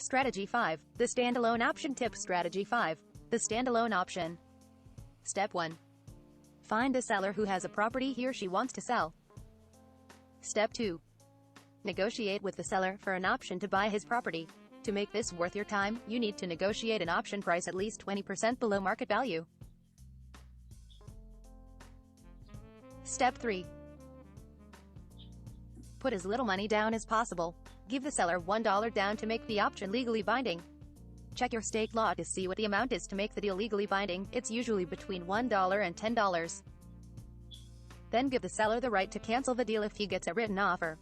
Strategy 5. The standalone option tip. Strategy 5. The standalone option. Step 1. Find a seller who has a property he or she wants to sell. Step 2. Negotiate with the seller for an option to buy his property. To make this worth your time, you need to negotiate an option price at least 20% below market value. Step 3. Put as little money down as possible. Give the seller $1 down to make the option legally binding. Check your state law to see what the amount is to make the deal legally binding. It's usually between $1 and $10. Then give the seller the right to cancel the deal if he gets a written offer.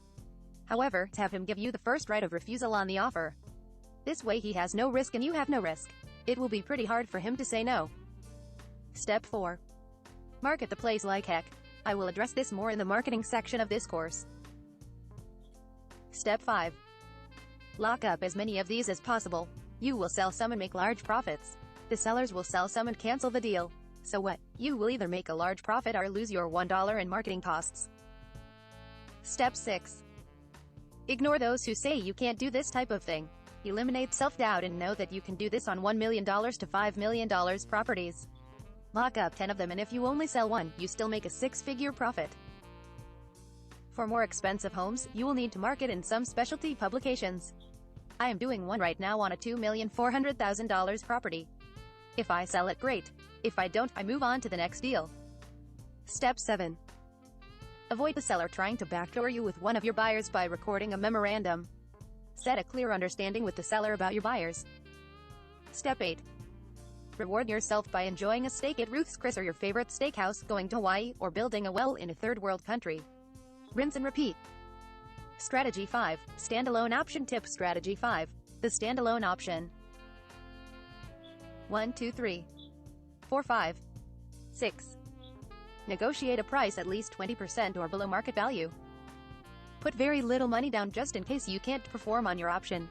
However, have him give you the first right of refusal on the offer. This way he has no risk and you have no risk. It will be pretty hard for him to say no. Step 4. Market the place like heck. I will address this more in the marketing section of this course. Step 5. Lock up as many of these as possible. You will sell some and make large profits. The sellers will sell some and cancel the deal. So what? You will either make a large profit or lose your $1 in marketing costs. Step 6. Ignore those who say you can't do this type of thing. Eliminate self-doubt and know that you can do this on $1 million to $5 million properties. Lock up 10 of them, and if you only sell one, you still make a 6-figure profit. For more expensive homes, you will need to market in some specialty publications. I am doing one right now on a $2,400,000 property. If I sell it, great. If I don't, I move on to the next deal. Step 7. Avoid the seller trying to backdoor you with one of your buyers by recording a memorandum. Set a clear understanding with the seller about your buyers. Step 8. Reward yourself by enjoying a steak at Ruth's Chris or your favorite steakhouse, going to Hawaii, or building a well in a third world country. Rinse and repeat. Strategy 5. Standalone option tip. Strategy 5. The standalone option. 1, 2, 3, 4, 5, 6. Negotiate a price at least 20% or below market value. Put very little money down just in case you can't perform on your option.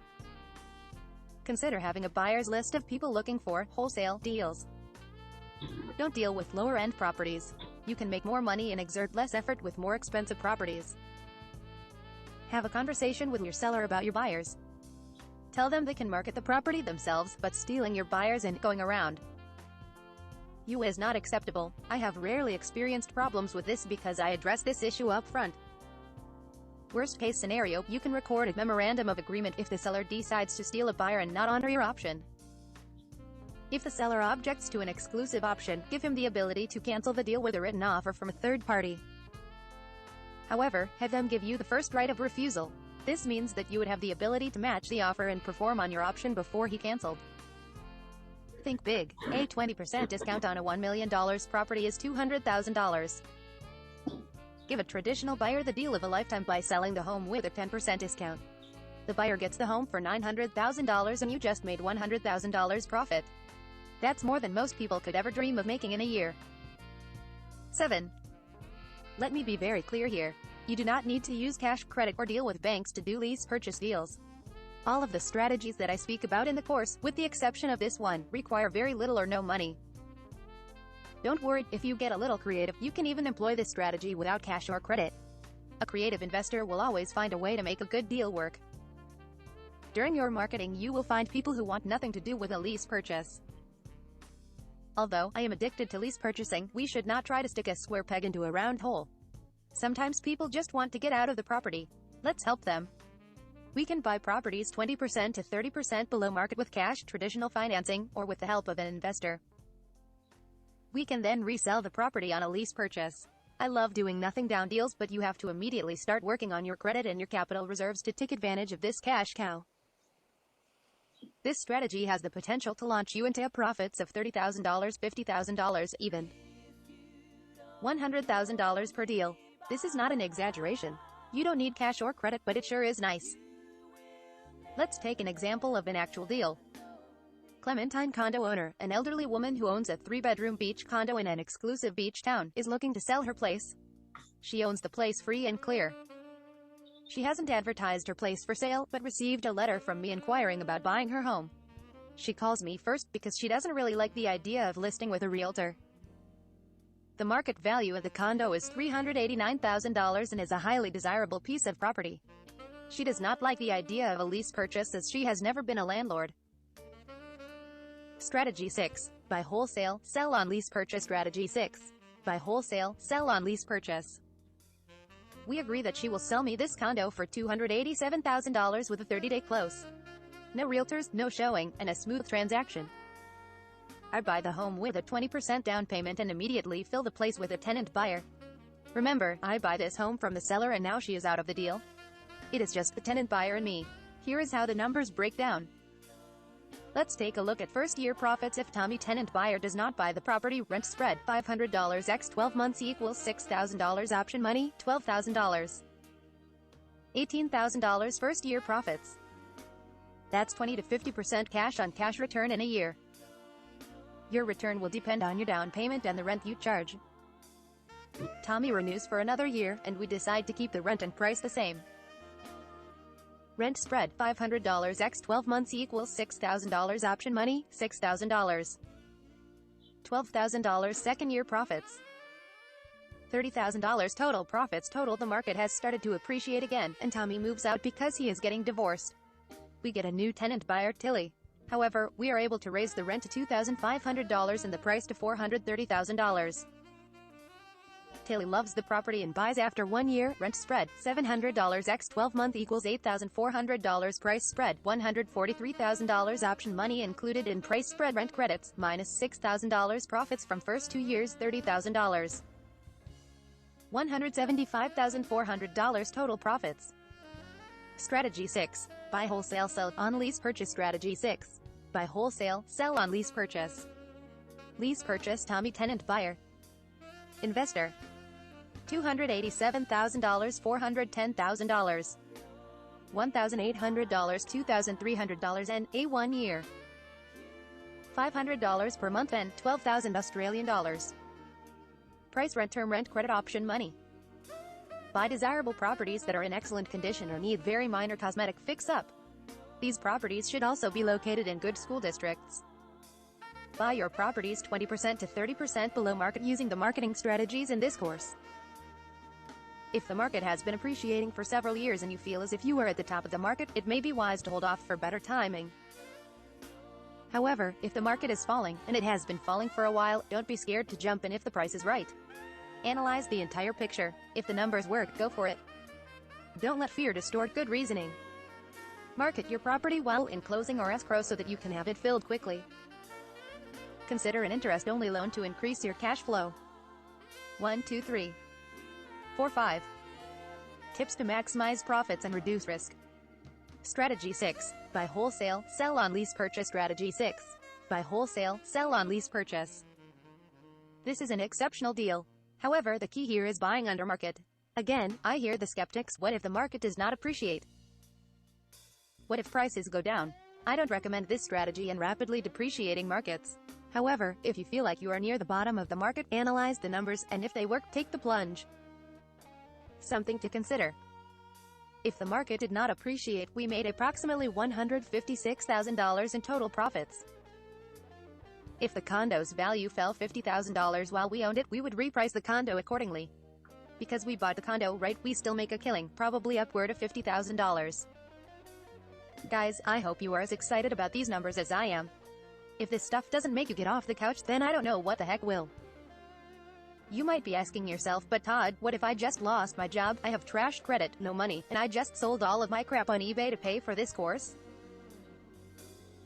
Consider having a buyer's list of people looking for wholesale deals. Don't deal with lower-end properties. You can make more money and exert less effort with more expensive properties. Have a conversation with your seller about your buyers. Tell them they can market the property themselves, but stealing your buyers and going around you is not acceptable. I have rarely experienced problems with this because I address this issue up front. Worst case scenario, you can record a memorandum of agreement if the seller decides to steal a buyer and not honor your option. If the seller objects to an exclusive option, give him the ability to cancel the deal with a written offer from a third party. However, have them give you the first right of refusal. This means that you would have the ability to match the offer and perform on your option before he canceled. Think big. A 20% discount on a $1 million property is $200,000. Give a traditional buyer the deal of a lifetime by selling the home with a 10% discount. The buyer gets the home for $900,000 and you just made $100,000 profit. That's more than most people could ever dream of making in a year. 7. Let me be very clear here. You do not need to use cash, credit, or deal with banks to do lease purchase deals. All of the strategies that I speak about in the course, with the exception of this one, require very little or no money. Don't worry, if you get a little creative, you can even employ this strategy without cash or credit. A creative investor will always find a way to make a good deal work. During your marketing, you will find people who want nothing to do with a lease purchase. Although I am addicted to lease purchasing, we should not try to stick a square peg into a round hole. Sometimes people just want to get out of the property. Let's help them. We can buy properties 20% to 30% below market with cash, traditional financing, or with the help of an investor. We can then resell the property on a lease purchase. I love doing nothing down deals, but you have to immediately start working on your credit and your capital reserves to take advantage of this cash cow. This strategy has the potential to launch you into profits of $30,000, $50,000, even $100,000 per deal. This is not an exaggeration. You don't need cash or credit, but it sure is nice. Let's take an example of an actual deal. Clementine condo owner, an elderly woman who owns a 3-bedroom beach condo in an exclusive beach town, is looking to sell her place. She owns the place free and clear. She hasn't advertised her place for sale, but received a letter from me inquiring about buying her home. She calls me first because she doesn't really like the idea of listing with a realtor. The market value of the condo is $389,000 and is a highly desirable piece of property. She does not like the idea of a lease purchase as she has never been a landlord. Strategy 6. Buy wholesale, sell on lease purchase. Strategy 6. Buy wholesale, sell on lease purchase. We agree that she will sell me this condo for $287,000 with a 30-day close. No realtors, no showing, and a smooth transaction. I buy the home with a 20% down payment and immediately fill the place with a tenant buyer. Remember, I buy this home from the seller and now she is out of the deal. It is just the tenant buyer and me. Here is how the numbers break down. Let's take a look at first-year profits. If Tommy tenant buyer does not buy the property, rent spread $500 x 12 months equals $6,000. Option money $12,000. $18,000 first-year profits. That's 20 to 50% cash on cash return in a year. Your return will depend on your down payment and the rent you charge. Tommy renews for another year, and we decide to keep the rent and price the same. Rent spread $500 x 12 months equals $6,000. Option money $6,000. $12,000 second year profits. $30,000 total profits. Total. The market has started to appreciate again, and Tommy moves out because he is getting divorced. We get a new tenant buyer, Tilly. However, we are able to raise the rent to $2,500 and the price to $430,000. Tilly loves the property and buys after 1 year. Rent spread $700 x 12 month equals $8,400. Price spread $143,000. Option money included in price spread. Rent credits minus $6,000. Profits from first 2 years $30,000. $175,400 total profits. Strategy 6. Buy wholesale, sell on lease purchase. Strategy 6. Buy wholesale, sell on lease purchase. Lease purchase. Tommy tenant buyer. Investor. $287,000, $410,000. $1,800, $2,300 and a 1 year. $500 per month and 12,000 Australian dollars. Price rent term rent credit option money. Buy desirable properties that are in excellent condition or need very minor cosmetic fix-up. These properties should also be located in good school districts. Buy your properties 20% to 30% below market using the marketing strategies in this course. If the market has been appreciating for several years and you feel as if you are at the top of the market, it may be wise to hold off for better timing. However, if the market is falling, and it has been falling for a while, don't be scared to jump in if the price is right. Analyze the entire picture. If the numbers work, go for it. Don't let fear distort good reasoning. Market your property while in closing or escrow so that you can have it filled quickly. Consider an interest-only loan to increase your cash flow. 1, 2, 3, 4, 5. Tips to maximize profits and reduce risk. Strategy 6. Buy wholesale, sell on lease purchase. Strategy 6. Buy wholesale, sell on lease purchase. This is an exceptional deal. However, the key here is buying under market. Again, I hear the skeptics, what if the market does not appreciate? What if prices go down? I don't recommend this strategy in rapidly depreciating markets. However, if you feel like you are near the bottom of the market, analyze the numbers, and if they work, take the plunge. Something to consider. If the market did not appreciate, we made approximately $156,000 in total profits. If the condo's value fell $50,000 while we owned it, we would reprice the condo accordingly. Because we bought the condo right, we still make a killing, probably upward of $50,000. Guys, I hope you are as excited about these numbers as I am. If this stuff doesn't make you get off the couch, then I don't know what the heck will. You might be asking yourself, but Todd, what if I just lost my job, I have trash credit, no money, and I just sold all of my crap on eBay to pay for this course?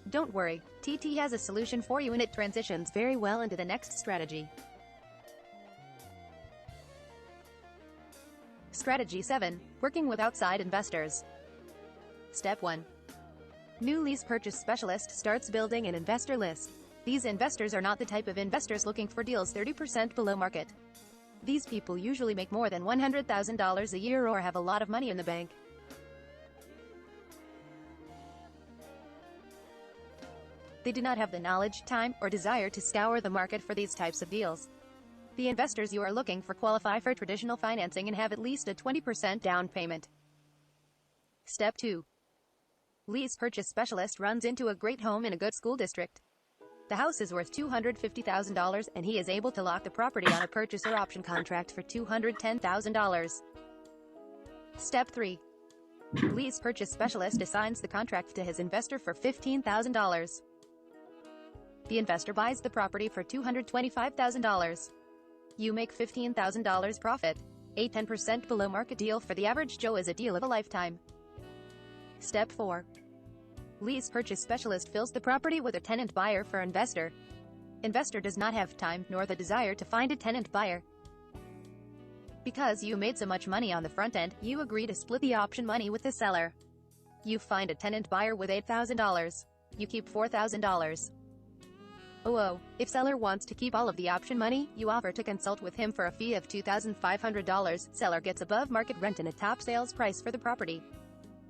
Don't worry, TT has a solution for you and it transitions very well into the next strategy. Strategy 7. Working with outside investors. Step 1. New lease purchase specialist starts building an investor list. These investors are not the type of investors looking for deals 30% below market. These people usually make more than $100,000 a year or have a lot of money in the bank. They do not have the knowledge, time, or desire to scour the market for these types of deals. The investors you are looking for qualify for traditional financing and have at least a 20% down payment. Step 2. Lease purchase specialist runs into a great home in a good school district. The house is worth $250,000 and he is able to lock the property on a purchase or option contract for $210,000. Step 3. Lease purchase specialist assigns the contract to his investor for $15,000. The investor buys the property for $225,000. You make $15,000 profit. A 10% below market deal for the average Joe is a deal of a lifetime. Step 4. Lease purchase specialist fills the property with a tenant buyer for investor. Investor does not have time nor the desire to find a tenant buyer. Because you made so much money on the front end, you agree to split the option money with the seller. You find a tenant buyer with $8,000. You keep $4,000. Oh, if seller wants to keep all of the option money, you offer to consult with him for a fee of $2,500. Seller gets above market rent and a top sales price for the property.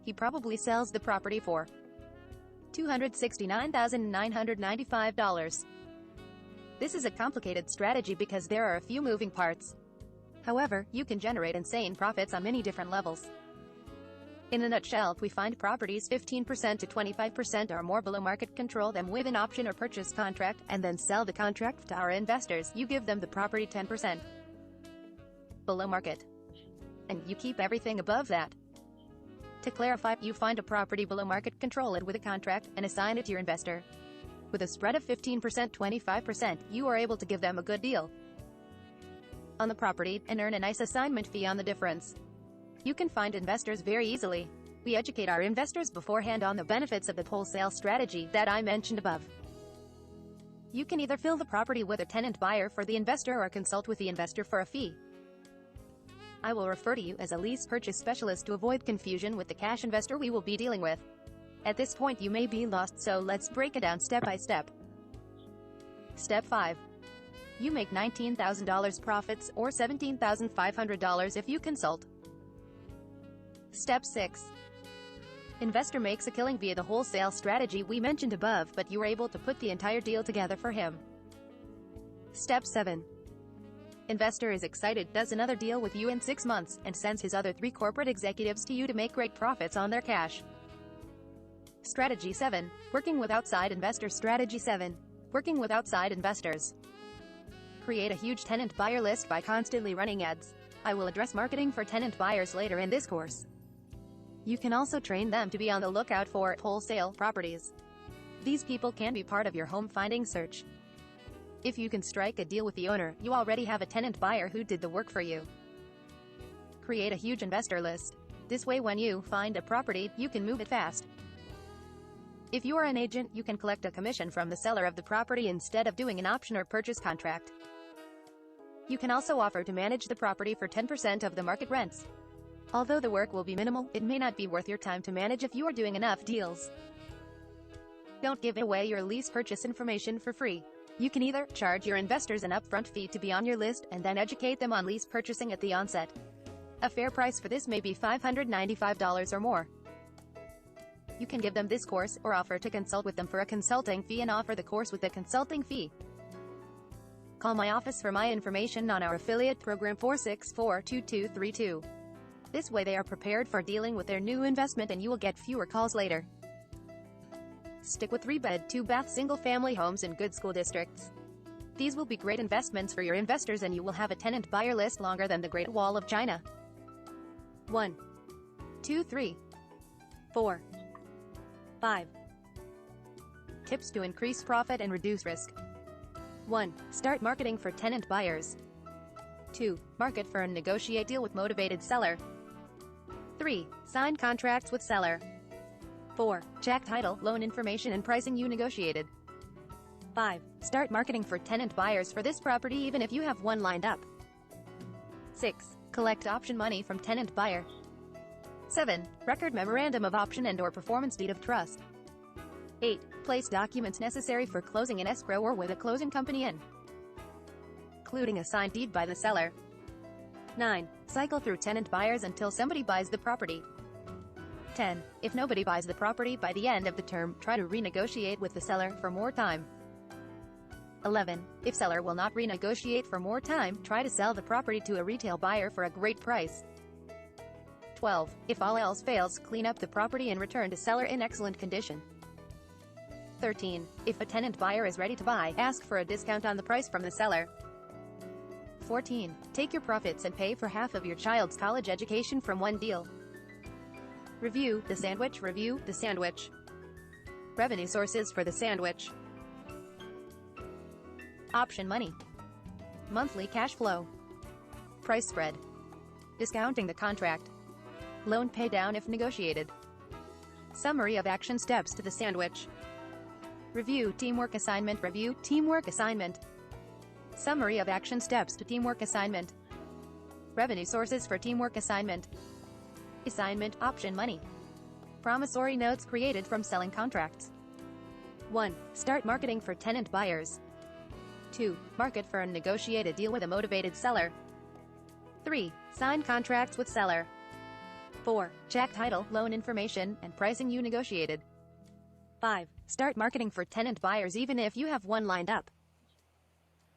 He probably sells the property for $269,995. This is a complicated strategy because there are a few moving parts. However, you can generate insane profits on many different levels. In a nutshell, we find properties 15% to 25% or more below market, control them with an option or purchase contract, and then sell the contract to our investors. You give them the property 10% below market, and you keep everything above that. To clarify, you find a property below market, control it with a contract, and assign it to your investor. With a spread of 15% 25%, you are able to give them a good deal on the property, and earn a nice assignment fee on the difference. You can find investors very easily. We educate our investors beforehand on the benefits of the wholesale strategy that I mentioned above. You can either fill the property with a tenant buyer for the investor or consult with the investor for a fee. I will refer to you as a lease purchase specialist to avoid confusion with the cash investor we will be dealing with. At this point you may be lost, so let's break it down step by step. Step 5. You make $19,000 profits, or $17,500 if you consult. Step 6. Investor makes a killing via the wholesale strategy we mentioned above, but you are able to put the entire deal together for him. Step 7. Investor is excited, does another deal with you in 6 months, and sends his other 3 corporate executives to you to make great profits on their cash. Strategy 7. Working with outside investors. Strategy 7. Working with outside investors. Create a huge tenant buyer list by constantly running ads. I will address marketing for tenant buyers later in this course. You can also train them to be on the lookout for wholesale properties. These people can be part of your home finding search. If you can strike a deal with the owner, you already have a tenant buyer who did the work for you. Create a huge investor list. This way when you find a property, you can move it fast. If you are an agent, you can collect a commission from the seller of the property instead of doing an option or purchase contract. You can also offer to manage the property for 10% of the market rents. Although the work will be minimal, it may not be worth your time to manage if you are doing enough deals. Don't give away your lease purchase information for free. You can either charge your investors an upfront fee to be on your list and then educate them on lease purchasing at the onset. A fair price for this may be $595 or more. You can give them this course, or offer to consult with them for a consulting fee and offer the course with the consulting fee. Call my office for my information on our affiliate program 464-2232. This way they are prepared for dealing with their new investment and you will get fewer calls later. Stick with 3-bed, 2-bath single-family homes in good school districts. These will be great investments for your investors and you will have a tenant buyer list longer than the Great Wall of China. 1, 2, 3, 4, 5. Tips to increase profit and reduce risk. 1. Start marketing for tenant buyers. 2. Market for and negotiate deal with motivated seller. 3. Sign contracts with seller. 4. Check title, loan information and pricing you negotiated. 5. Start marketing for tenant buyers for this property even if you have one lined up. 6. Collect option money from tenant buyer. 7. Record memorandum of option and or performance deed of trust. 8. Place documents necessary for closing in escrow or with a closing company including a signed deed by the seller. 9. Cycle through tenant buyers until somebody buys the property. 10. If nobody buys the property by the end of the term, try to renegotiate with the seller for more time. 11. If seller will not renegotiate for more time, try to sell the property to a retail buyer for a great price. 12. If all else fails, clean up the property and return to seller in excellent condition. 13. If a tenant buyer is ready to buy, ask for a discount on the price from the seller. 14. Take your profits and pay for half of your child's college education from one deal. Review the sandwich. Review the sandwich. Revenue sources for the sandwich. Option money. Monthly cash flow. Price spread. Discounting the contract. Loan pay down if negotiated. Summary of action steps to the sandwich. Review teamwork assignment. Review teamwork assignment. Summary of action steps to teamwork assignment. Revenue sources for teamwork assignment. Assignment option money. Promissory notes created from selling contracts. 1. Start marketing for tenant buyers. 2. Market for a negotiated deal with a motivated seller. 3. Sign contracts with seller. 4. Check title, loan information, and pricing you negotiated. 5. Start marketing for tenant buyers even if you have one lined up.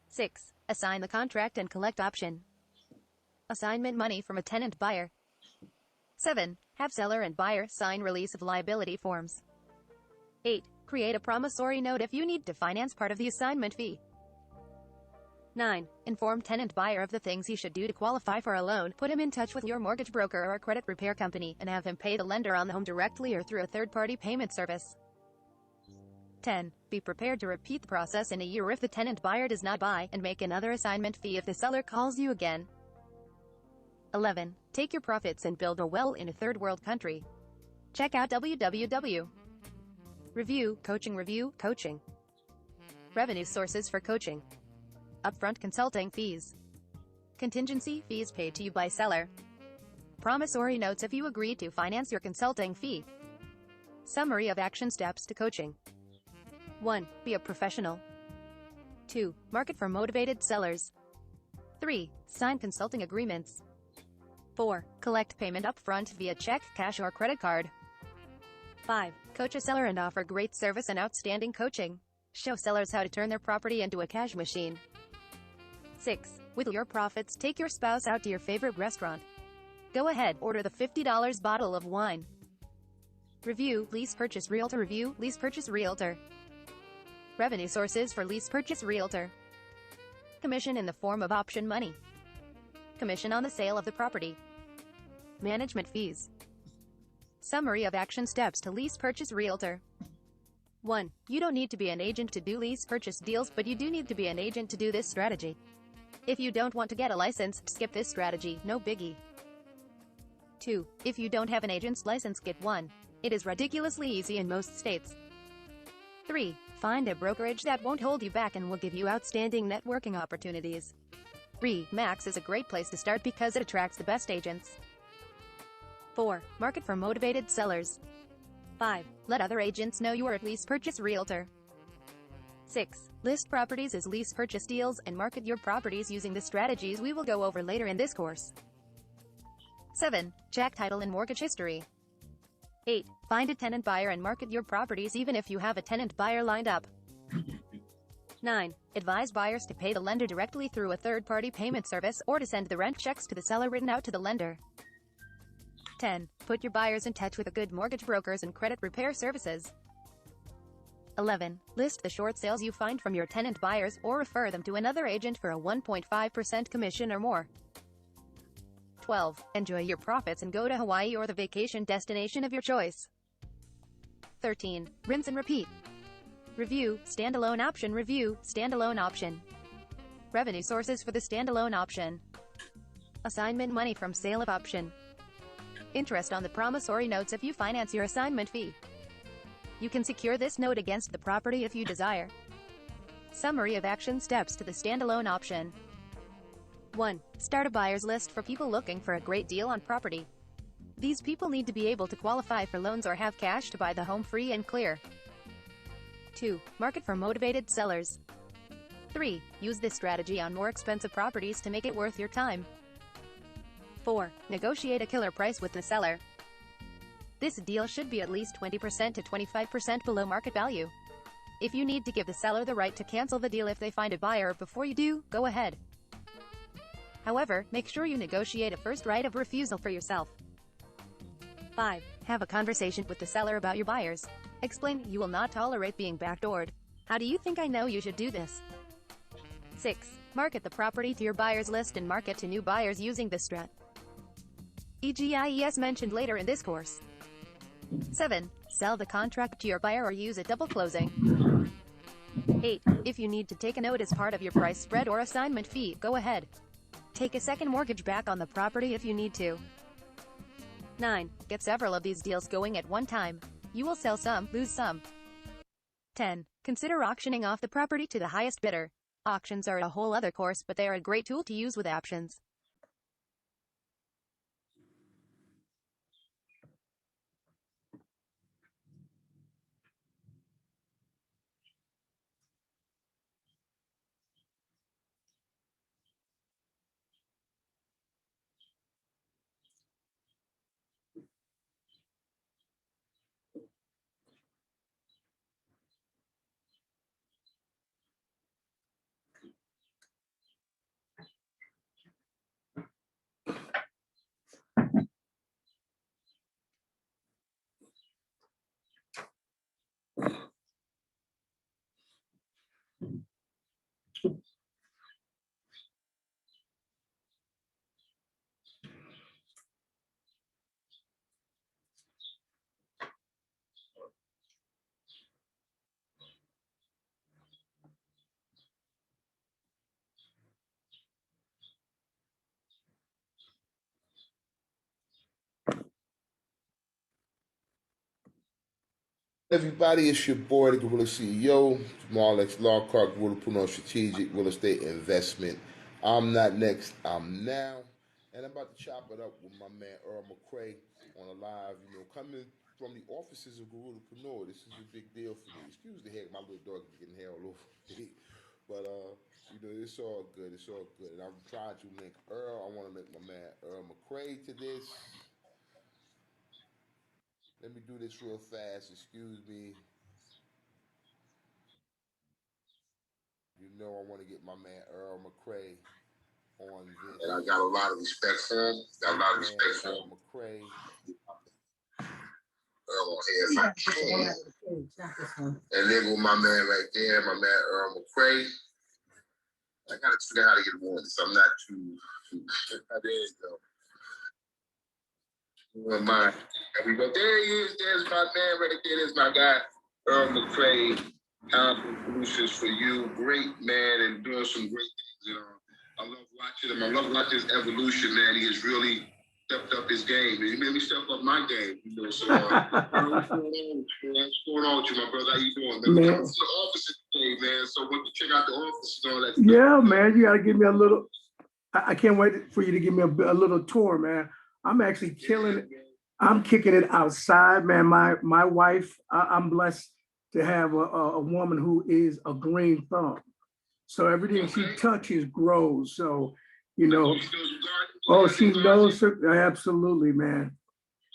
6. Assign the contract and collect option. Assignment money from a tenant buyer. 7. Have seller and buyer sign release of liability forms. 8. Create a promissory note if you need to finance part of the assignment fee. 9. Inform tenant buyer of the things he should do to qualify for a loan. Put him in touch with your mortgage broker or credit repair company, and have him pay the lender on the home directly or through a third-party payment service. 10. Be prepared to repeat the process in a year if the tenant buyer does not buy, and make another assignment fee if the seller calls you again. 11. Take your profits and build a well in a third-world country. Check out www. Review coaching. Revenue sources for coaching. Upfront consulting fees. Contingency fees paid to you by seller. Promissory notes if you agree to finance your consulting fee. Summary of action steps to coaching. 1. Be a professional. 2. Market for motivated sellers. 3. Sign consulting agreements. 4. Collect payment upfront via check, cash, or credit card. 5. Coach a seller and offer great service and outstanding coaching. Show sellers how to turn their property into a cash machine. 6. With your profits, take your spouse out to your favorite restaurant. Go ahead, order the $50 bottle of wine. Review lease purchase realtor. Review lease purchase realtor. Revenue sources for lease purchase realtor. Commission in the form of option money. Commission on the sale of the property. Management fees. Summary of action steps to lease purchase realtor. 1. You don't need to be an agent to do lease purchase deals, but you do need to be an agent to do this strategy. If you don't want to get a license, skip this strategy, no biggie. 2. If you don't have an agent's license, get one. It is ridiculously easy in most states. 3. Find a brokerage that won't hold you back and will give you outstanding networking opportunities. Max is a great place to start because it attracts the best agents. 4. Market for motivated sellers. 5. Let other agents know you are a lease purchase realtor. 6. List properties as lease purchase deals and market your properties using the strategies we will go over later in this course. 7. Check title and mortgage history. 8. Find a tenant buyer and market your properties even if you have a tenant buyer lined up. 9. Advise buyers to pay the lender directly through a third-party payment service, or to send the rent checks to the seller written out to the lender. 10. Put your buyers in touch with a good mortgage brokers and credit repair services. 11. List the short sales you find from your tenant buyers, or refer them to another agent for a 1.5% commission or more. 12. Enjoy your profits and go to Hawaii or the vacation destination of your choice. 13. Rinse and repeat. Review standalone option. Review standalone option. Revenue sources for the standalone option. Assignment money from sale of option. Interest on the promissory notes if you finance your assignment fee. You can secure this note against the property if you desire. Summary of action steps to the standalone option. 1. Start a buyer's list for people looking for a great deal on property. These people need to be able to qualify for loans or have cash to buy the home free and clear. 2. Market for motivated sellers. 3. Use this strategy on more expensive properties to make it worth your time. 4. Negotiate a killer price with the seller. This deal should be at least 20% to 25% below market value. If you need to give the seller the right to cancel the deal if they find a buyer before you do, go ahead. However, make sure you negotiate a first right of refusal for yourself. 5. Have a conversation with the seller about your buyers. Explain you will not tolerate being backdoored. How do you think I know you should do this? 6. Market the property to your buyers list and market to new buyers using this strat. EGIES mentioned later in this course. 7. Sell the contract to your buyer or use a double closing. 8. If you need to take a note as part of your price spread or assignment fee, go ahead. Take a second mortgage back on the property if you need to. 9. Get several of these deals going at one time. You will sell some, lose some. 10. Consider auctioning off the property to the highest bidder. Auctions are a whole other course, but they are a great tool to use with options. Everybody, it's your boy, the Gorilla CEO, Jamal X Lockhart, Gorilla Puno Strategic Real Estate Investment. I'm not next, I'm now. And I'm about to chop it up with my man Earl McCray on a live, coming from the offices of Gorilla Puno. This is a big deal for me. Excuse the heck, my little dog is getting hair all over me. But, it's all good. It's all good. And I'm trying to link Earl. I want to link my man Earl McCray to this. Let me do this real fast. Excuse me. I want to get my man Earl McCray on this. And I got a lot of respect for him. Got a lot of respect for Earl McCray. Earl on here if I can. And then with my man right there, my man Earl McCray. I got to figure out how to get him on this. I'm not too there you go. There we go. There he is. There's my man right there. There's my guy, Earl McCray. Solutions for you. Great man and doing some great things. I love watching him. I love watching his evolution, man. He has really stepped up his game. He made me step up my game. So, what's going on with you, my brother? How you doing, man? We're coming to the office today, man. So, when you check out the office and all that stuff. Yeah, man. You got to give me a little. I can't wait for you to give me a little tour, man. I'm actually killing it. I'm kicking it outside, man. My wife, I'm blessed to have a woman who is a green thumb. So everything she touches grows. So, oh, she knows her. Absolutely, man.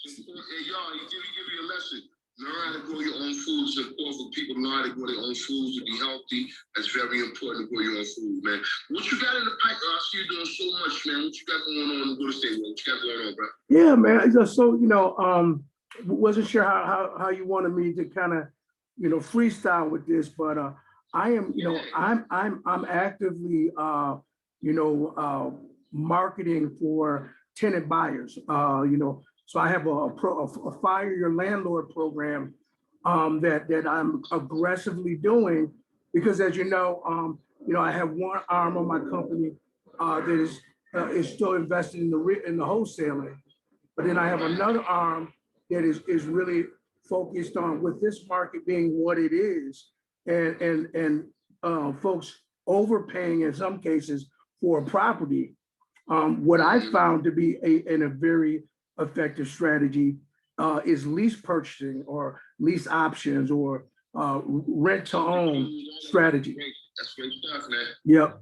Hey, y'all, he give you a lesson. Learn how to grow your own food. It's important for people to learn how to grow their own food to be healthy. That's very important to grow your own food, man. What you got in the pipe? I see you doing so much, man. What you got going on in the real estate world? What you got going on, bro? Yeah, man. So, wasn't sure how you wanted me to kind of, freestyle with this, but I am, I'm actively, marketing for tenant buyers. So I have a Fire Your Landlord program that I'm aggressively doing because, as you know, I have one arm of my company that is still invested in the wholesaling, but then I have another arm that is really focused on, with this market being what it is, and folks overpaying in some cases for a property. What I found to be a very effective strategy is lease purchasing or lease options or rent to own strategy. That's great stuff, man. Yep.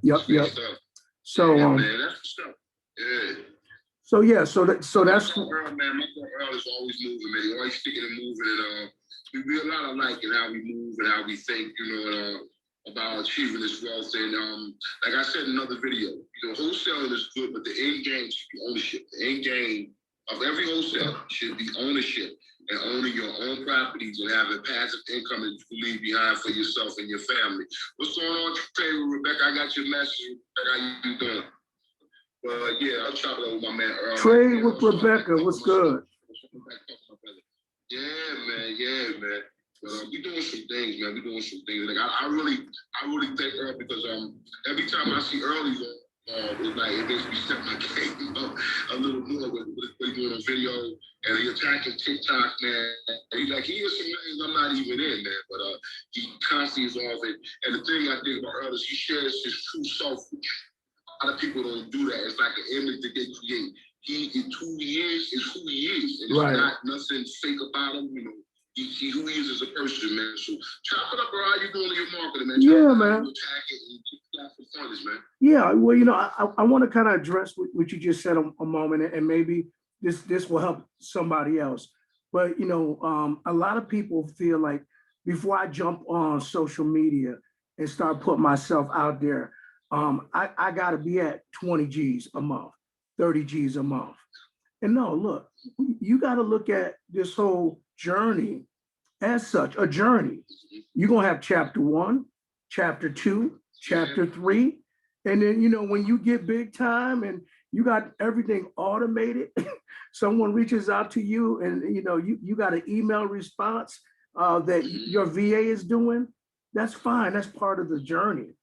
So man, that's the stuff. Yeah. So yeah, so that's Earl, man. My boy Earl is always moving, man. He's always sticking and moving, and we a lot alike in how we move and how we think, about achieving this wealth. And like I said in another video, wholesaling is good, but the end game should be ownership. The end game of every wholesale should be ownership and owning your own properties and having passive income that you can leave behind for yourself and your family. What's going on, Trey? Rebecca, I got your message. How you doing? Yeah, I'll chop it up with my man Earl. Trade with Rebecca, what's good? Yeah, man. Yeah, man. But we doing some things, man. We doing some things. Like I really thank Earl because every time I see Early, it's like it makes me step my game up a little more with what he doing on video and he attacking TikTok, man. And he is some things I'm not even in, man. But he constantly is off it. And the thing I think about Earl is he shares his true self. A lot of people don't do that. It's like an image that they create. He in 2 years is who he is, and it's Right. not nothing fake about him. You know, he who he is as a person, man. So chop it up, bro. How you doing in your marketing, man? Yeah, Chop man. You attack it and keep that for funness, man. Yeah, well, you know, I want to kind of address what you just said a moment, and maybe this will help somebody else. But you know, a lot of people feel like before I jump on social media and start putting myself out there, I got to be at 20 G's a month, 30 G's a month. And no, look, you got to look at this whole journey as such, a journey. You're gonna have chapter 1, chapter 2, chapter 3. And then, you know, when you get big time and you got everything automated, someone reaches out to you and, you know, you got an email response that your VA is doing, that's fine. That's part of the journey.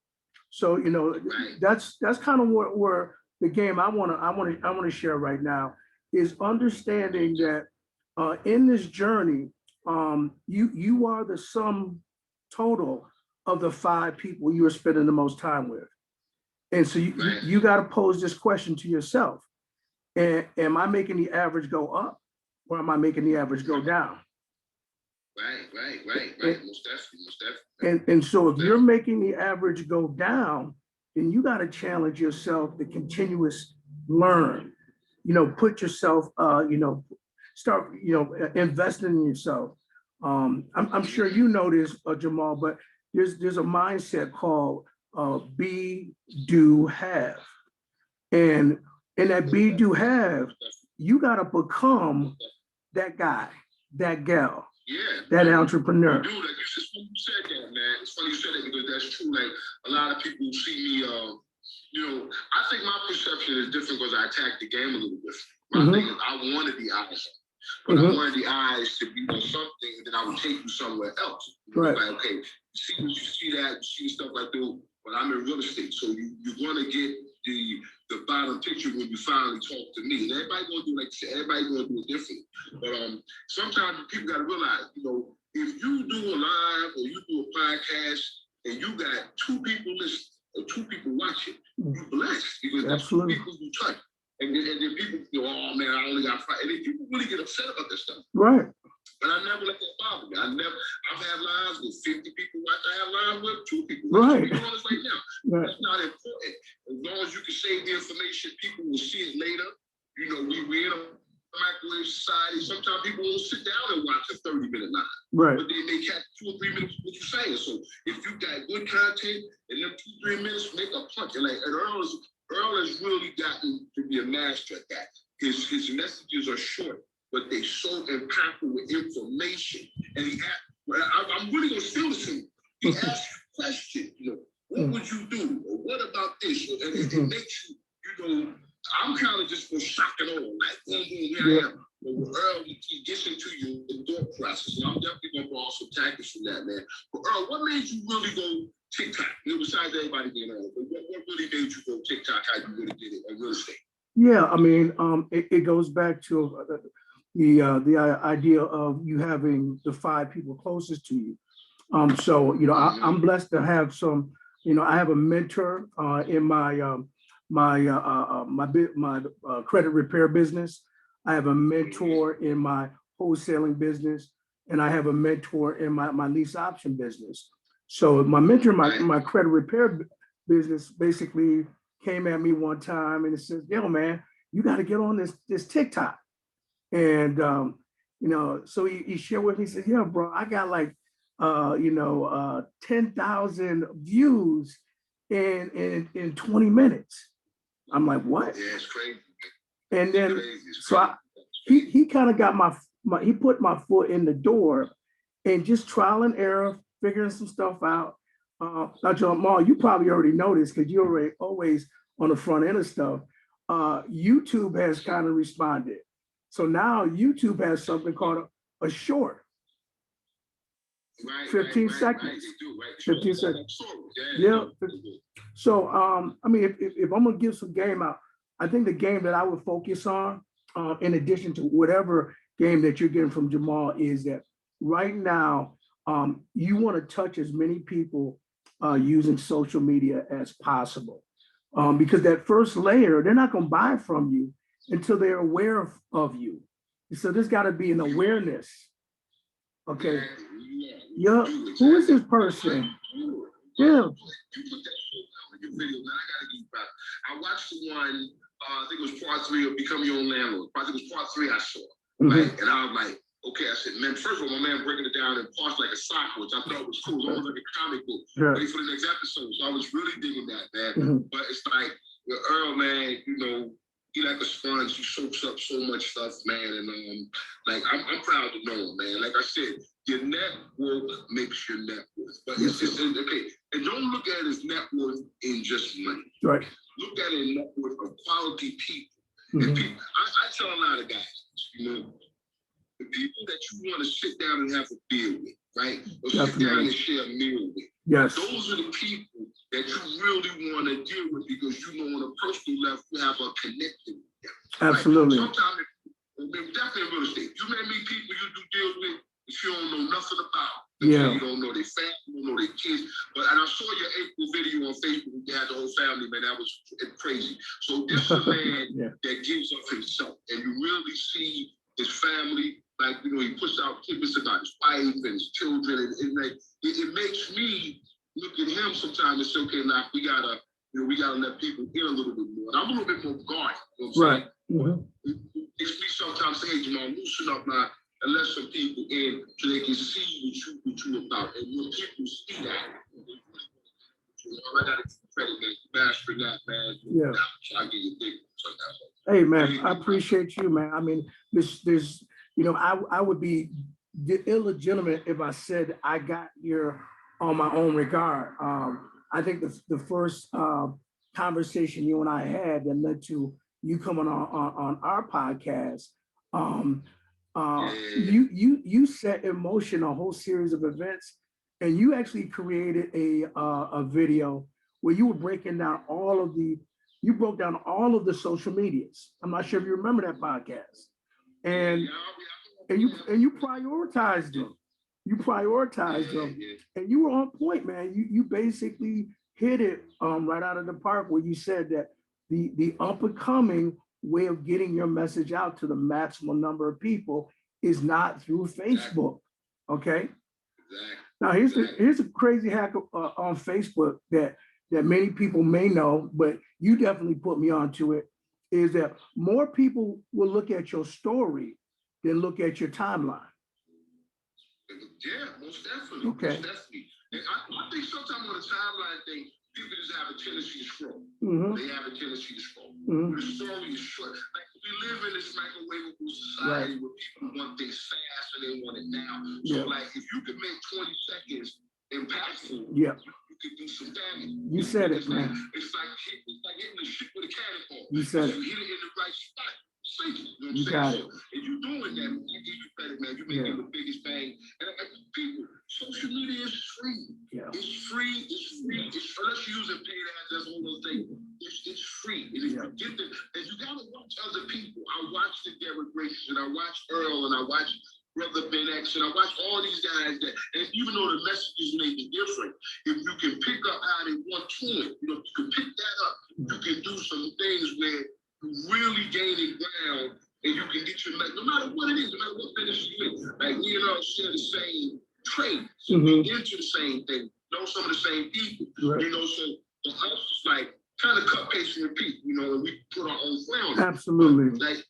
So, you know, that's kind of where the game I want to share right now is understanding that in this journey, you are the sum total of the 5 people you are spending the most time with. And so you got to pose this question to yourself. And am I making the average go up or am I making the average go down? Right. Most definitely. And so if you're making the average go down, then you got to challenge yourself to continuous learn, you know, put yourself, you know, start, you know, investing in yourself. I'm sure you know this, Jamal, but there's a mindset called be, do, have. And in that be, do, have, you got to become that guy, that gal, that entrepreneur. Dude, like it's funny you said that, man. It's funny you said that because that's true. Like a lot of people see me, you know, I think my perception is different because I attack the game a little different. My thing is I wanted the eyes, but I wanted the eyes to be on something, and then I would take you somewhere else. Right. Like, okay, you see that, you see stuff like that, but I'm in real estate, so you're gonna get the bottom picture when you finally talk to me. And everybody gonna do like you said, everybody gonna do it different. But sometimes people gotta realize, you know, if you do a live or you do a podcast and you got 2 people listening or 2 people watching, you're blessed because that's 2 people you touch. And then people go, oh man, I only got 5. And then people really get upset about this stuff. Right. But I never let that bother me. I've had lives with 50 people watch. I have lives with 2 people watch. Right. We're doing this right now. Right. That's not important. As long as you can save the information, people will see it later. You know, we're in a microwave society. Sometimes people will sit down and watch a 30-minute live. Right. But they may catch 2 or 3 minutes of what you're saying. So if you got good content in them 2 or 3 minutes, make a punch. And like Earl has really gotten to be a master at that. His messages are short, but they so impactful with information. And I'm really gonna steal this from you. He asks you questions, you know, what would you do? Or what about this? And it makes you, you know, I'm kind of just for shock and awe, like, boom, here I am. But with Earl, he gets into your thought process. And I'm definitely gonna borrow some tactics from that, man. But Earl, what made you really go TikTok? You know, besides everybody being on, but what really made you go TikTok? How you really did it in real estate? Yeah, I mean, it goes back to the idea of you having the 5 people closest to you. So, you know, I'm blessed to have some, you know, I have a mentor in my credit repair business. I have a mentor in my wholesaling business, and I have a mentor in my lease option business. So my mentor in my credit repair business basically came at me one time and it says, yo, man, you got to get on this TikTok. And, you know, so he shared with me, he said, yeah, bro, I got like, 10,000 views in 20 minutes. I'm like, what? Yeah, it's crazy. And then, so he kind of got he put my foot in the door and just trial and error, figuring some stuff out. Now, Jamal, you probably already know this because you're always on the front end of stuff. YouTube has kind of responded. So now YouTube has something called a short. Right, 15 right, seconds. Right, they do, right. 15 seconds. Yeah. So, I mean, if I'm gonna give some game out, I think the game that I would focus on, in addition to whatever game that you're getting from Jamal, is that right now, you want to touch as many people using social media as possible. Because that first layer, they're not gonna buy from you until they're aware of you. So there's got to be an awareness. Okay. Yeah. Who is this person? Yeah. I watched the one, I think it was part 3 of Become Your Own Landlord. I think it was part 3 I saw. Right? And I was like, okay, I said, man, first of all, my man breaking it down in parts like a sock, which I thought was cool. It was almost like a comic book. Yeah. Wait for the next episode. So I was really digging that, man. But it's like, with Earl, man, you know, he like a sponge. He soaks up so much stuff, man. And like I'm proud to know him, man. Like I said, your network makes your net worth. But it's just okay. And don't look at it as net worth in just money. Right. Look at it in net worth of quality people. And people, I tell a lot of guys, you know, the people that you want to sit down and have a beer with, right? Or sit down and share a meal with. Yes. Those are the people that you really want to deal with because you know on a personal level you have a connection with them. Absolutely. Right? Sometimes, definitely in real estate, you may meet people you do deals with that you don't know nothing about. You don't know their family, you don't know their kids. But and I saw your April video on Facebook. You had the whole family, man. That was crazy. So this is a man that gives of himself, and you really see his family. Like, you know, he puts out tidbits about his wife and his children, and like it makes me look at him sometimes and say, okay, now we gotta let people in a little bit more. And I'm a little bit more guarded, you know what I'm saying? It makes me sometimes say, hey, Jamal, loosen up now and let some people in so they can see what you about. And when people see that, you know, I gotta give credit, man, mastering that, man. Yeah. I give you big. Hey, man, I appreciate you, man. I mean, there's you know, I would be illegitimate if I said I got here on my own regard. I think the first conversation you and I had that led to you coming on our podcast, you set in motion a whole series of events, and you actually created a video where you were breaking down you broke down all of the social medias. I'm not sure if you remember that podcast. And you prioritized them. You prioritized them, and you were on point, man. You basically hit it right out of the park where you said that the up and coming way of getting your message out to the maximum number of people is not through Facebook. Okay. Now here's a crazy hack on Facebook that many people may know, but you definitely put me onto it. Is that more people will look at your story than look at your timeline. Yeah, most definitely. Okay. Most definitely. And I think sometimes on the timeline thing, people just have a tendency to scroll. They have a tendency to scroll. The story is short. Like we live in this microwavable society where people want things fast and they want it now. So like if you could make 20 seconds impactful, you could do some damage. You said it, man. It's like hitting the shit with a cannonball. You said it. You hit it in the right spot. You got it. And you doing that, man. I give you credit, man. You making the biggest bang. And people, social media is free. It's free. It's free. Unless you're using paid ads, that's one of those things. It's free. And if you get the, and you gotta watch other people. I watch the Derek Gracious, and I watch Earl, and I watch Brother Ben X, and I watch all these guys that, and even though the messages may be different, if you can pick up how they want to it, you know, you can pick that up. You can do some things where really gaining ground, and you can get your no matter what it is, no matter what business you in. Like we and all share the same traits, so we into the same thing, know some of the same people. You know, so for us it's like kind of cut, paste, and repeat. You know, and we put our own flair on it. Absolutely. Like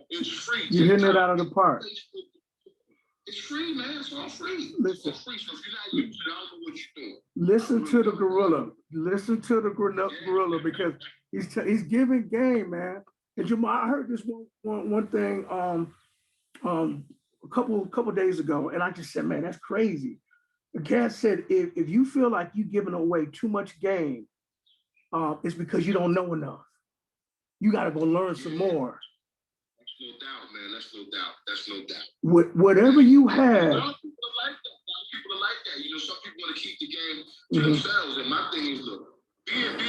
it's free. You're hitting it out of the park. It's free, man. It's all free. Listen. It's all free. So if you're not using it, I don't know what you're doing. Listen to the gorilla. Listen to the gorilla because he's giving game, man. And Jamal, I heard this one thing a couple days ago, and I just said, man, that's crazy. The cat said, if you feel like you're giving away too much game, it's because you don't know enough. You got to go learn some more. No doubt, man. That's no doubt. That's no doubt. Whatever you have. A lot of people are like that. A lot of people are like that. You know, some people want to keep the game to themselves. And my thing is, look, being a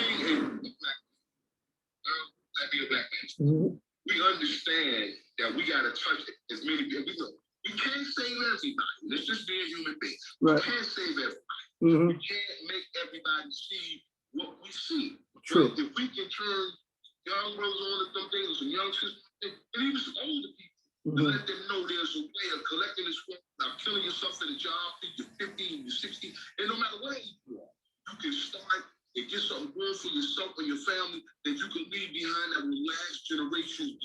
black man, we understand that we got to touch as many people. We can't save everybody. Let's just be a human being. Right. We can't save everybody. We can't make everybody see what we see. True. But if we can turn young brothers on to some things, some young sisters, and even some older people, to let them know there's a way of collecting this wealth without killing yourself at a job, you're 50, you're 60, and no matter what age you are, you can start and get something going for yourself and your family that you can leave behind that will last generations.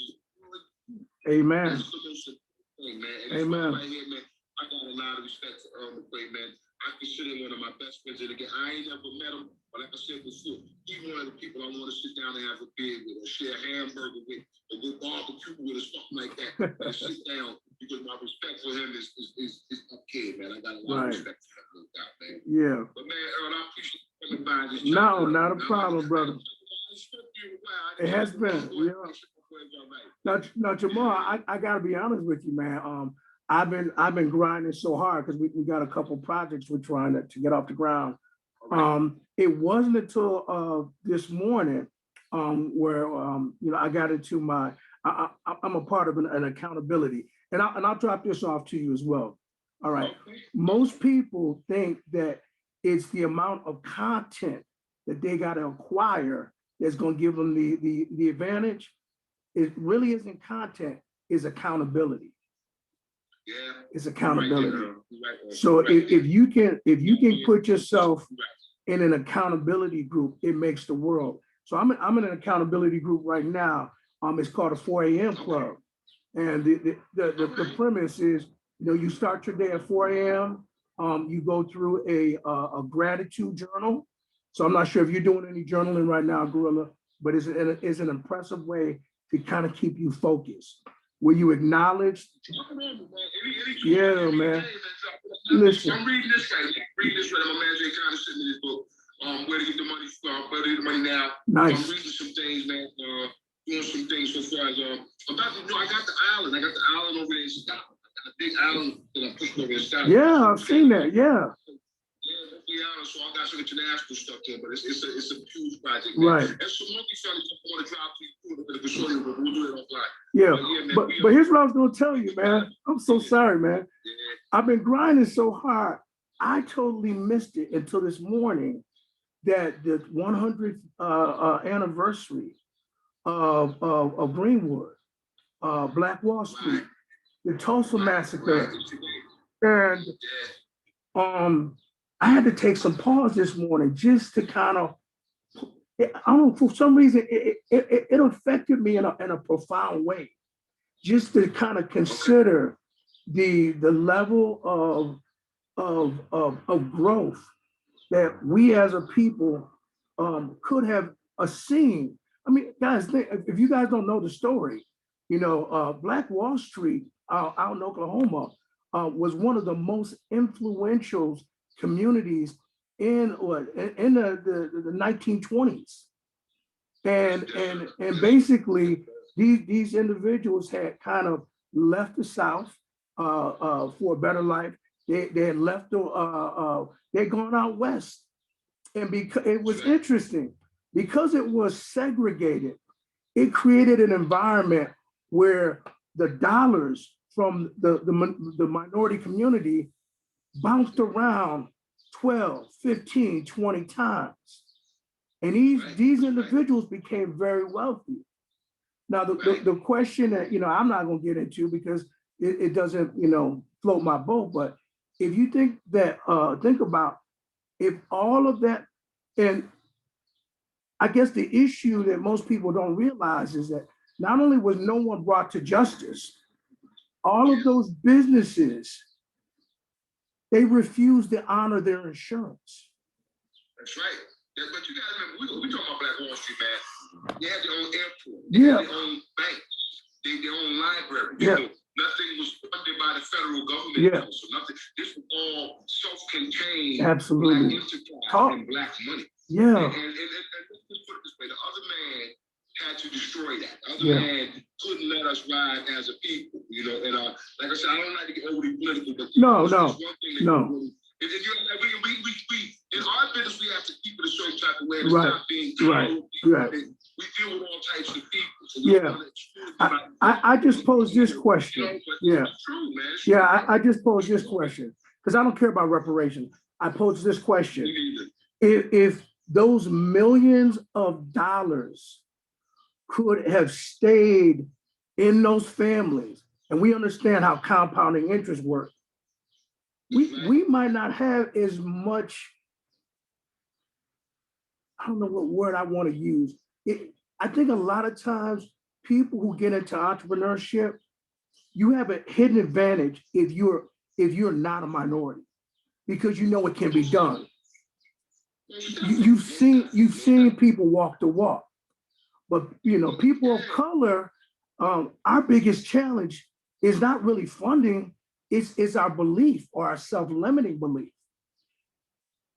Amen. That's the most important thing, man. And Amen. Right here, man, I got a lot of respect for Earl McQuay, man. I consider him one of my best friends. And again, I ain't never met him, but like I said before, he's one of the people I want to sit down and have a beer with, or share a hamburger with, or go barbecue with, or something like that. And sit down, because my respect for him is up here, man. I got a lot of respect for him, no doubt, man. Yeah. But man, Earl, I appreciate you coming by. No, not a problem, brother. It has been. Yeah. Now, Jamal, I gotta be honest with you, man. I've been grinding so hard because we got a couple projects we're trying to get off the ground. It wasn't until this morning where I got into my I'm a part of an accountability, and I'll drop this off to you as well. All right. Most people think that it's the amount of content that they got to acquire that's going to give them the advantage. It really isn't content; it's accountability. Yeah, it's accountability. Right. So if you can put yourself in an accountability group, it makes the world. So I'm in an accountability group right now. It's called a 4 a.m. club, and the premise is, you start your day at 4 a.m. You go through a gratitude journal. So I'm not sure if you're doing any journaling right now, Gorilla, but it's an impressive way to kind of keep you focused. Where you acknowledge, yeah, man. Listen, I'm reading this right. My man Jay kind of sitting in this book. Where to get the money from? Where to get the money now? Nice. I'm reading some things, man. Doing some things so far as I got the island. I got the island over there in Scotland. I got a big island that I'm pushing over in Scotland. Yeah, I've seen that. Yeah. So I got some international stuff there, but it's a huge project, man. Right. And so multi-family I want to drop to you, but we'll do it offline. Yeah, but here's what I was gonna tell you, man. I'm so sorry, man. Yeah. I've been grinding so hard. I totally missed it until this morning that the 100th anniversary of Greenwood, Black Wall Street, the Tulsa Massacre, and I had to take some pause this morning just to kind of, I don't know, for some reason, it affected me in a profound way, just to kind of consider the level of growth that we as a people could have seen. I mean, guys, if you guys don't know the story, Black Wall Street out in Oklahoma was one of the most influential communities in the 1920s, and basically these individuals had kind of left the South for a better life. They had left they'd gone out west, and because it was interesting, because it was segregated, it created an environment where the dollars from the minority community bounced around 12, 15, 20 times. And these individuals became very wealthy. Now, the question that, I'm not going to get into because it doesn't, float my boat, but if you think about if all of that, and I guess the issue that most people don't realize is that not only was no one brought to justice, all of those businesses, they refused to honor their insurance. That's right. Yeah, but you guys remember, we talking about Black Wall Street, man. They had their own airport. They had their own bank. Their own library. Nothing was funded by the federal government. So nothing. This was all self-contained. Absolutely. Black enterprise and Black money. Yeah. And let's just put it this way: the other man had to destroy that. Other Yeah. man couldn't let us ride as a people, you know. And like I said, I don't like to get overly political, but No, there's no, one thing that no. really, and you know, like we in our business we have to keep it a certain type of way. It's Right, not being right, right. We deal with all types of people. So we Yeah. don't let I just posed this you know, question. but Yeah. it's true, man. It's Yeah, true. I just posed this question because I don't care about reparations. I posed this question. Me neither. If those millions of dollars could have stayed in those families, and we understand how compounding interest works, we might not have as much, I don't know what word I want to use. I think a lot of times people who get into entrepreneurship, you have a hidden advantage if you're not a minority, because you know it can be done. You've seen people walk the walk, but you know, people of color, our biggest challenge is not really funding, it's our belief or our self-limiting belief.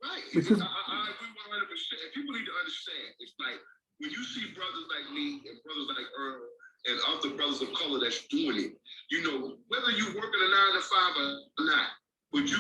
Right. Because I agree 100%. And people need to understand. It's like when you see brothers like me and brothers like Earl and other brothers of color that's doing it, you know, whether you're working a 9 to 5 or not, but you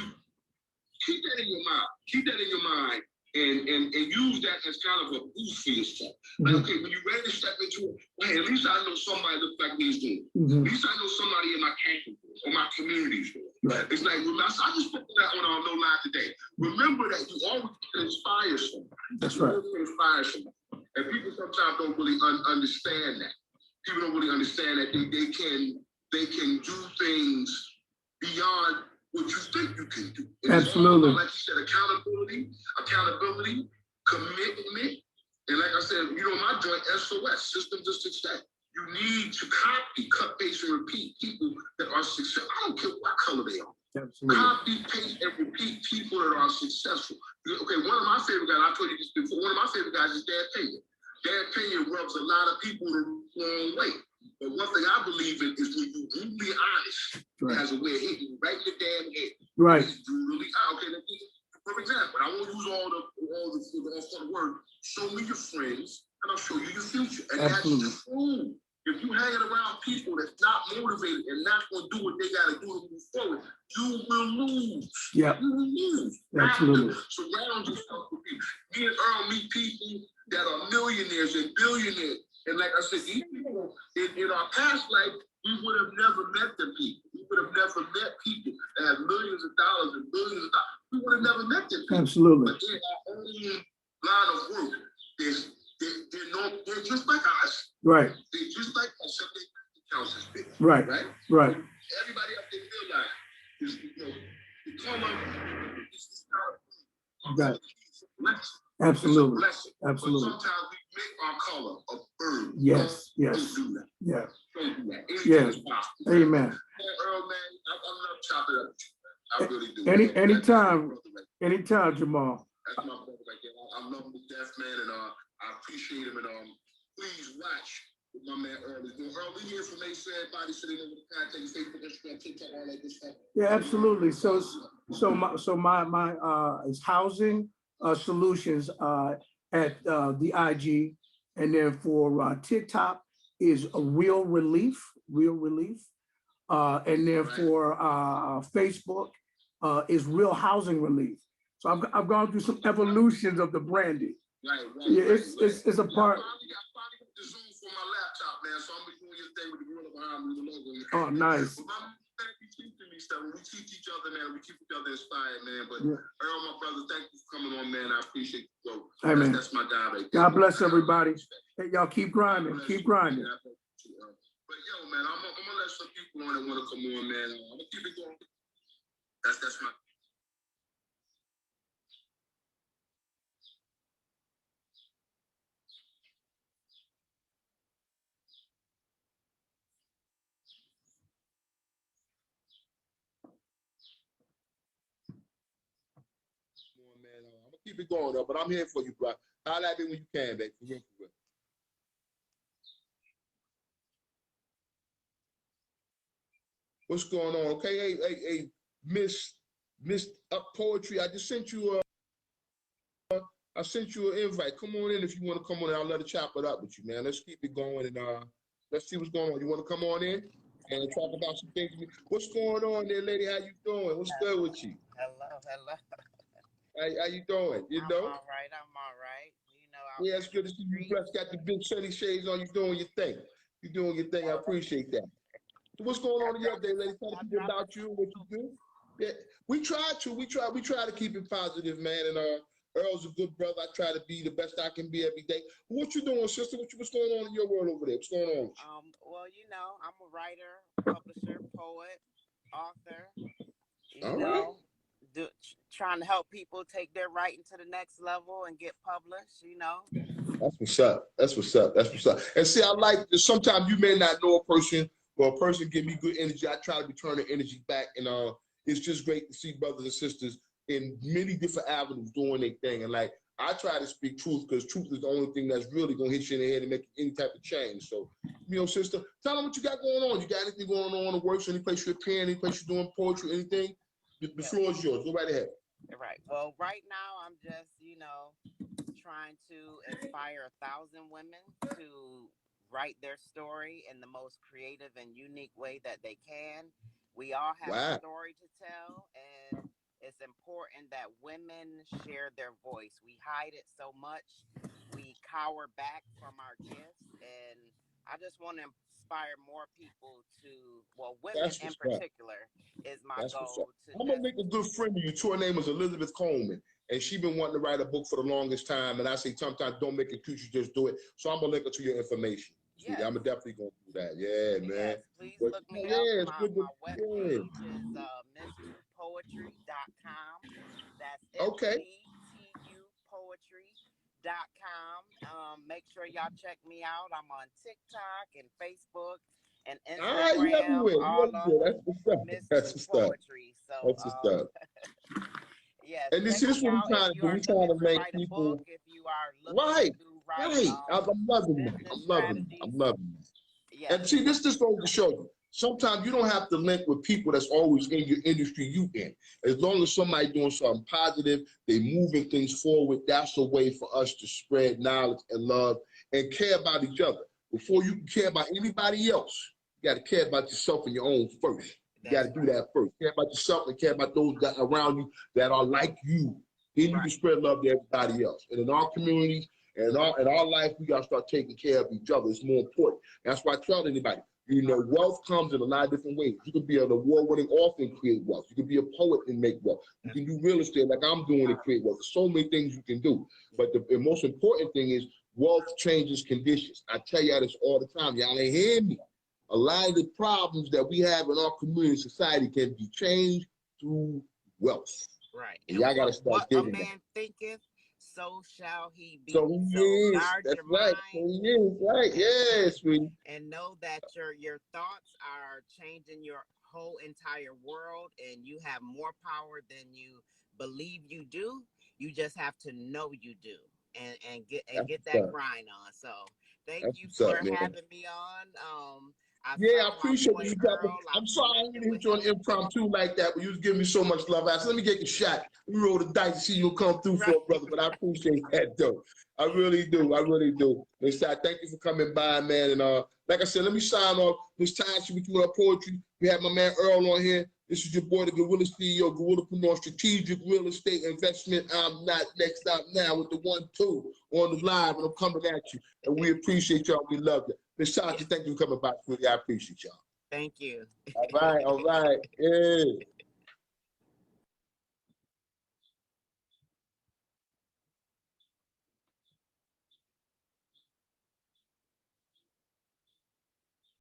keep that in your mind. Keep that in your mind and use that as kind of a boost for yourself. Like, okay, when you're ready to step into it, well, hey, at least I know somebody looks like me is doing it. At least I know somebody in my campus or my community is doing it. Right. It's like, I just put that on our No Lie today. Remember that you always can inspire someone. That's right. You always can inspire someone. And people sometimes don't really understand that. People don't really understand that they can do things beyond what you think you can do. And absolutely. It's all about, like you said, accountability, commitment, and like I said, you know, my joint SOS, systems of success. You need to copy, cut, paste, and repeat people that are successful. I don't care what color they are. Absolutely. Copy, paste, and repeat people that are successful. Okay, one of my favorite guys, I told you this before, one of my favorite guys is Dan Pena. Dan Pena rubs a lot of people the wrong way. But one thing I believe in is when you're brutally honest, right. It has a way of hitting you right in the damn head. Right. It's brutally okay. For example, I won't use all the word. Show me your friends, and I'll show you your future. And absolutely. That's true. If you hanging around people that's not motivated and not going to do what they got to do to move forward, you will lose. Yeah. You will lose. Absolutely. Surround yourself with people. Me and Earl meet people that are millionaires and billionaires. And like I said, even in our past life, we would have never met them people. We would have never met people that have millions of dollars and billions of dollars. We would have never met them people. Absolutely. But in our own line of work, they're just like us. Right. They're just like us, except they accounts is big. Right. Right? Right. Everybody up there feel like is, you know, the color is right. Absolutely. Absolutely. But sometimes we make our color a bird. Yes. Yes. Don't do that. Yeah. Don't do that. Yes. Amen. Man, Earl, man, I love chopping up. I really do. Anytime, Jamal. That's my brother right there. I love him to death, man, and I appreciate him. And please watch with my man Earl. Earl, we hear from everybody so they know what the content is, Facebook, Instagram, TikTok, all that good stuff. Yeah, absolutely. So my is housing solutions at the IG, and then for TikTok is a real relief, and then for Facebook is real housing relief. So I've gone through some evolutions of the branding. Right. Yeah, it's a part. I finally got the Zoom for my laptop, man. So I'm doing your thing with the gorilla behind me, the logo. Oh, nice. But my man, we teaching me stuff. When we teach each other, man, we keep each other inspired, man. But yeah. Earl, my brother, thank you for coming on, man. I appreciate you, bro. Hey, man. That's my guy right there. God bless everybody. Hey, y'all keep grinding. Keep grinding. But yo, man, I'm gonna let some people on that want to come on, man. I'm gonna keep it going. That's my. Man, I'm gonna keep it going though, but I'm here for you, bro. Holla at me when you can, baby. For real, for real. What's going on? Okay, hey, Miss Up Poetry. I just sent you I sent you an invite. Come on in if you want to come on in. I'll let her chop it up with you, man. Let's keep it going and let's see what's going on. You want to come on in and talk about some things? What's going on there, lady? How you doing? What's good with you? Hello. How you doing? You I'm know? all right. You know, Yeah, it's good to see you. Plus, got the big sunny shades on. You doing your thing. You doing your thing. I appreciate that. So what's going on in your day, lady? Tell me about you and what you do. Yeah, we try to keep it positive, man. And Earl's a good brother. I try to be the best I can be every day. What you doing, sister? What's going on in your world over there? What's going on? Well, you know, I'm a writer, publisher, poet, author. All right. Trying to help people take their writing to the next level and get published. You know. That's what's up. That's what's up. That's what's up. And see, I like sometimes you may not know a person, but a person give me good energy. I try to return the energy back, and it's just great to see brothers and sisters in many different avenues doing their thing. And like I try to speak truth because truth is the only thing that's really gonna hit you in the head and make any type of change. So, you know, sister, tell them what you got going on. You got anything going on in the works? Any place you're appearing? Any place you're doing poetry? Anything? The floor is yours. Go right ahead. Right. Well, right now I'm just, you know, trying to inspire 1,000 women to write their story in the most creative and unique way that they can. We all have a story to tell, and it's important that women share their voice. We hide it so much. We cower back from our gifts, and I just want to inspire more people to, well, women in particular is my goal. I'm gonna make a good friend of you too. Her name is Elizabeth Coleman, and she's been wanting to write a book for the longest time. And I say sometimes don't make it cute, you just do it. So I'm gonna link her to your information. Yes. I'm definitely gonna do that. Yeah, man. Yes, please look me up. My webpage is mistupoetry.com. That's MTUpoetry.com. Make sure y'all check me out. I'm on TikTok and Facebook and Instagram. All That's what's up. That's what's up. Poetry. So that's what's up. Yes. And this is what we're trying to do. We're trying to make people. If you are looking to write, I'm loving that. I'm loving that. Yes. And see, this goes to show you. Sometimes you don't have to link with people that's always in your industry you in. As long as somebody doing something positive, they moving things forward, that's a way for us to spread knowledge and love and care about each other. Before you can care about anybody else, you got to care about yourself and your own first. You got to do that first. Care about yourself and care about those that around you that are like you. Then you can spread love to everybody else. And in our communities and in our life, we got to start taking care of each other. It's more important. That's why I tell anybody, you know, wealth comes in a lot of different ways. You can be an award-winning author and create wealth. You can be a poet and make wealth. You can do real estate like I'm doing and create wealth. There's so many things you can do. But the most important thing is wealth changes conditions. I tell y'all this all the time. Y'all ain't hearing me. A lot of the problems that we have in our community society can be changed through wealth. Right. And y'all got to start digging that. What a man thinketh, so shall he be. So he is. That's right. So he is. Right. Yes, sweetie. And know that your thoughts are changing your whole entire world, and you have more power than you believe you do. You just have to know you do, and get that grind on. So thank you for having me on. I appreciate you. I'm sorry I didn't hit you on impromptu like that, but you was giving me so much love. I said, let me get a shot. Let me roll the dice to see you come through for a brother, but I appreciate that, though. I really do. I really do. Listen, thank you for coming by, man. And like I said, let me sign off. This time, we do our poetry. We have my man Earl on here. This is your boy, the Gorilla CEO, Gorillapreneur Strategic Real Estate Investment. I'm not next out now with the 1-2 on the live, and I'm coming at you. And we appreciate y'all. We love you. Miss Todd, thank you for coming by. I appreciate y'all. Thank you. All right. Yeah.